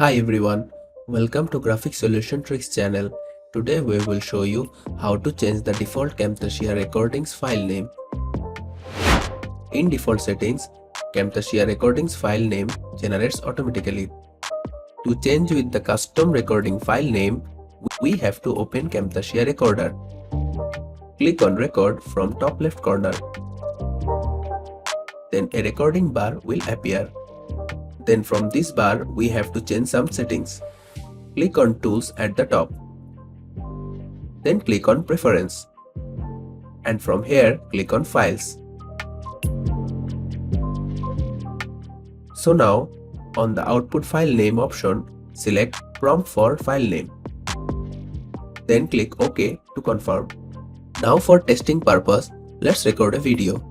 Hi everyone, welcome to Graphic Solution Tricks channel. Today we will show you how to change the default Camtasia recordings file name. In default settings, Camtasia recordings file name generates automatically. To change with the custom recording file name, we have to open Camtasia Recorder. Click on Record from top left corner. Then a recording bar will appear. Then from this bar, we have to change some settings. Click on Tools at the top. Then click on Preference. And from here, click on Files. So now, on the Output File Name option, select Prompt for File Name. Then click OK to confirm. Now for testing purpose, let's record a video.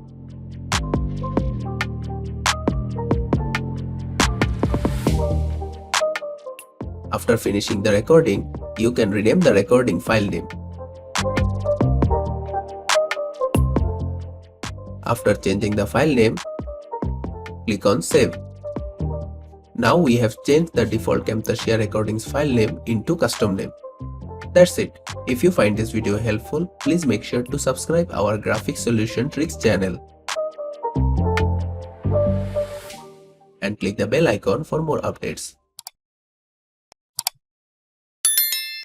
After finishing the recording, you can rename the recording file name. After changing the file name, click on Save. Now we have changed the default Camtasia recordings file name into custom name. That's it. If you find this video helpful, please make sure to subscribe our Graphic Solution Tricks channel and click the bell icon for more updates.